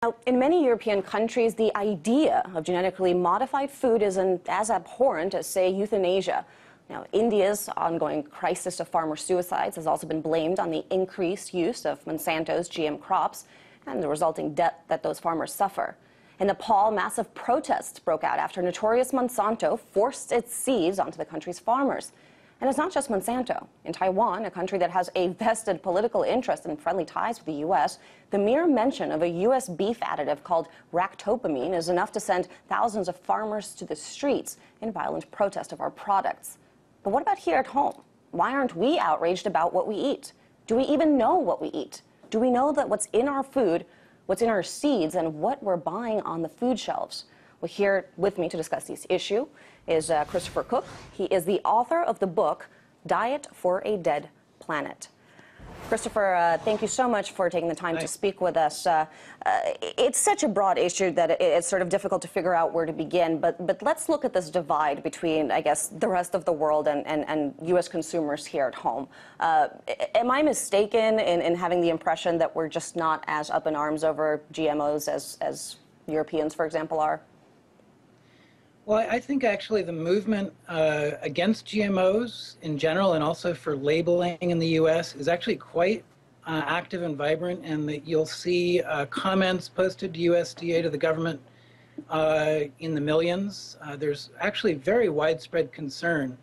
Now, in many European countries, the idea of genetically modified food isn't as abhorrent as, say, euthanasia. Now, India's ongoing crisis of farmer suicides has also been blamed on the increased use of Monsanto's GM crops and the resulting death that those farmers suffer. In Nepal, massive protests broke out after notorious Monsanto forced its seeds onto the country's farmers. And it's not just Monsanto. In Taiwan, a country that has a vested political interest and friendly ties with the U.S., the mere mention of a U.S. beef additive called ractopamine is enough to send thousands of farmers to the streets in violent protest of our products. But what about here at home? Why aren't we outraged about what we eat? Do we even know what we eat? Do we know that what's in our food, what's in our seeds, and what we're buying on the food shelves? Well, here with me to discuss this issue is Christopher Cook. He is the author of the book, Diet for a Dead Planet. Christopher, thank you so much for taking the time to speak with us. It's such a broad issue that it's sort of difficult to figure out where to begin, but let's look at this divide between, I guess, the rest of the world and U.S. consumers here at home. Am I mistaken in having the impression that we're just not as up in arms over GMOs as Europeans, for example, are? Well, I think actually the movement against GMOs in general and also for labeling in the U.S. is actually quite active and vibrant, and that you'll see comments posted to USDA, to the government, in the millions. There's actually very widespread concern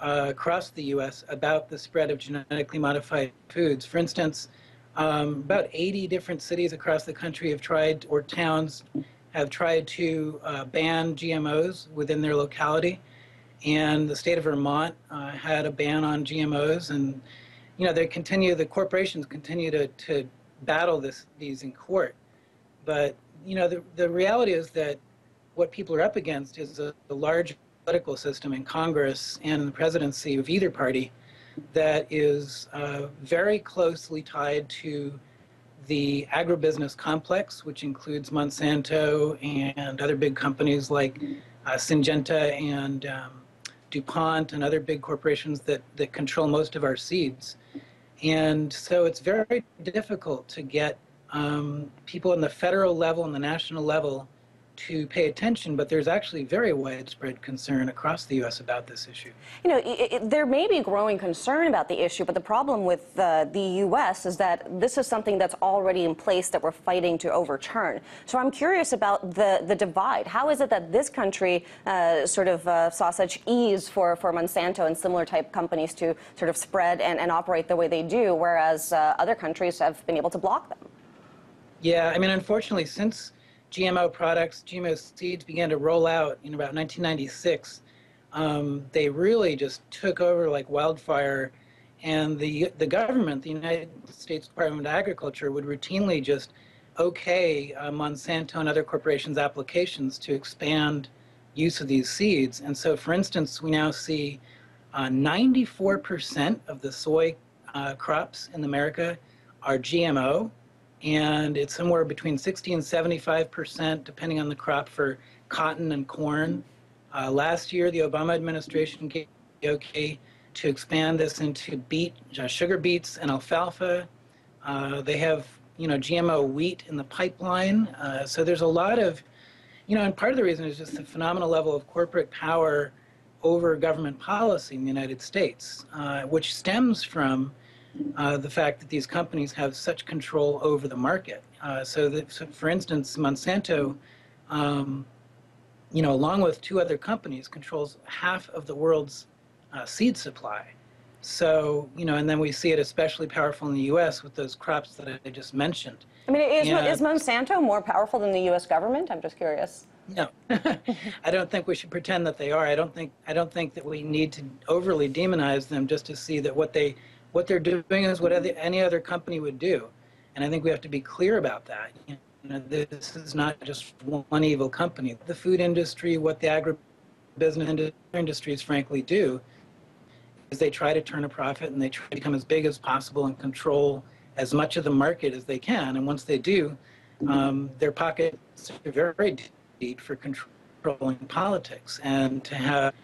across the U.S. about the spread of genetically modified foods. For instance, about 80 different cities across the country have tried, or towns, have tried to ban GMOs within their locality, and the state of Vermont had a ban on GMOs, and the corporations continue to battle these in court. But the reality is that what people are up against is a large political system in Congress and in the presidency of either party that is very closely tied to the agribusiness complex, which includes Monsanto and other big companies like Syngenta and DuPont and other big corporations that control most of our seeds. And so it's very difficult to get people in the federal level and the national level to pay attention, but there's actually very widespread concern across the U.S. about this issue. There may be growing concern about the issue, but the problem with the U.S. is that this is something that's already in place that we're fighting to overturn. So I'm curious about the divide. How is it that this country saw such ease for Monsanto and similar type companies to sort of spread and operate the way they do, whereas other countries have been able to block them? Yeah, I mean, unfortunately, since GMO products, GMO seeds began to roll out in about 1996, they really just took over like wildfire, and the government, the United States Department of Agriculture, would routinely just okay Monsanto and other corporations' applications to expand use of these seeds. And so, for instance, we now see 94% of the soy crops in America are GMO, and it's somewhere between 60 and 75%, depending on the crop, for cotton and corn. Last year, the Obama administration gave the okay to expand this into sugar beets and alfalfa. They have, GMO wheat in the pipeline. So there's a lot of, and part of the reason is just the phenomenal level of corporate power over government policy in the United States, which stems from the fact that these companies have such control over the market. So for instance, Monsanto, along with two other companies, controls half of the world's seed supply. So, and then we see it especially powerful in the U.S. with those crops that I just mentioned. I mean, is Monsanto more powerful than the U.S. government? I'm just curious. No, I don't think we should pretend that they are. I don't think that we need to overly demonize them just to see that what they're doing is what any other company would do. And I think we have to be clear about that. This is not just one evil company. The food industry, what the agribusiness industries frankly do, is they try to turn a profit and they try to become as big as possible and control as much of the market as they can. And once they do, their pockets are very deep for controlling politics and to have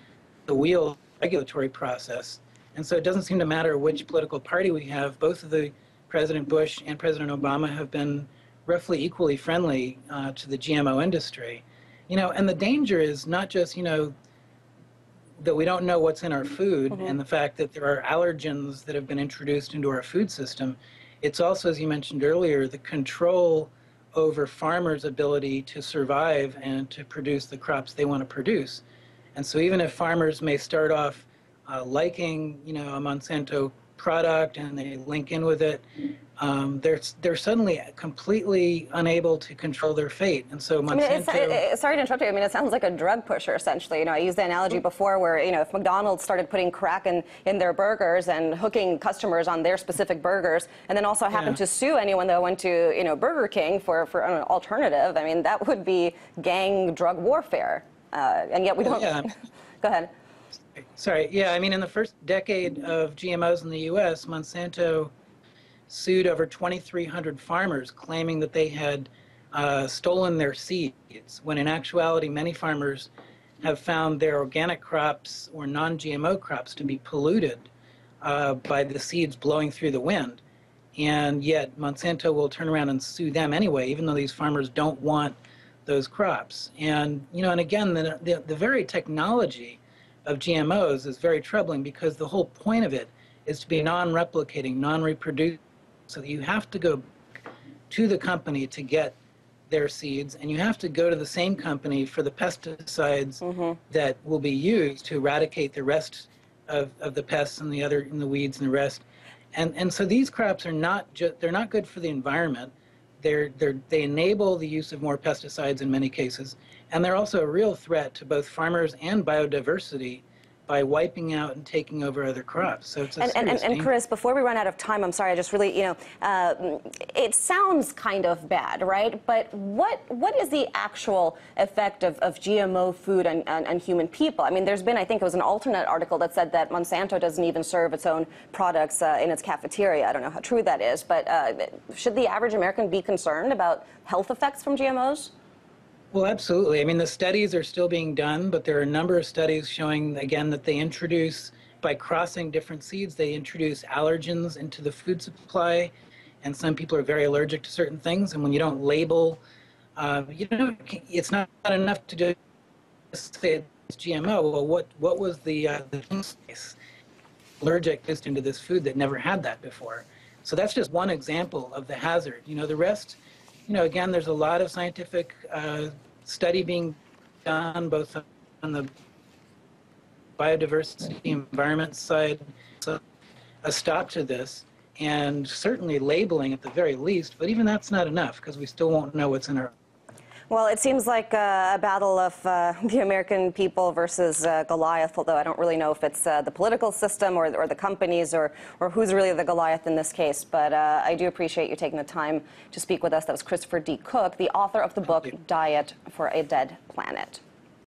the wheel regulatory process. And so it doesn't seem to matter which political party we have. Both of the President Bush and President Obama have been roughly equally friendly to the GMO industry. And the danger is not just, that we don't know what's in our food and the fact that there are allergens that have been introduced into our food system. It's also, as you mentioned earlier, the control over farmers' ability to survive and to produce the crops they want to produce. And so even if farmers may start off liking, a Monsanto product and they link in with it, they're suddenly completely unable to control their fate. And so Monsanto... Sorry to interrupt you. I mean, it sounds like a drug pusher, essentially. I used the analogy before where, if McDonald's started putting crack in their burgers and hooking customers on their specific burgers, and then also happened to sue anyone that went to, Burger King for an alternative, I mean, that would be gang drug warfare. And yet we don't... Go ahead. Sorry. Yeah, I mean, in the first decade of GMOs in the U.S., Monsanto sued over 2,300 farmers claiming that they had stolen their seeds, when in actuality many farmers have found their organic crops or non-GMO crops to be polluted by the seeds blowing through the wind. And yet Monsanto will turn around and sue them anyway, even though these farmers don't want those crops. And, and again, the very technology of GMOs is very troubling, because the whole point of it is to be non-replicating, non-reproducing. So you have to go to the company to get their seeds, and you have to go to the same company for the pesticides that will be used to eradicate the rest of the pests and the weeds and the rest. And so these crops are they're not good for the environment. They enable the use of more pesticides in many cases, and they're also a real threat to both farmers and biodiversity by wiping out and taking over other crops. So it's a serious danger. And Chris, before we run out of time, I'm sorry, I just really, it sounds kind of bad, right? But what is the actual effect of GMO food on human people? I mean, there's been, I think it was an alternate article that said that Monsanto doesn't even serve its own products in its cafeteria. I don't know how true that is, but should the average American be concerned about health effects from GMOs? Well, absolutely. I mean, the studies are still being done, but there are a number of studies showing, again, that they introduce, by crossing different seeds, they introduce allergens into the food supply, and some people are very allergic to certain things. And when you don't label, it's not enough to just say it's GMO. Well, what was the allergic just into this food that never had that before? So that's just one example of the hazard. The rest, again, there's a lot of scientific study being done, both on the biodiversity environment side. So a stop to this, and certainly labeling at the very least, but even that's not enough, because we still won't know what's in our... Well, it seems like a battle of the American people versus Goliath, although I don't really know if it's the political system or the companies or who's really the Goliath in this case. But I do appreciate you taking the time to speak with us. That was Christopher D. Cook, the author of the book Diet for a Dead Planet.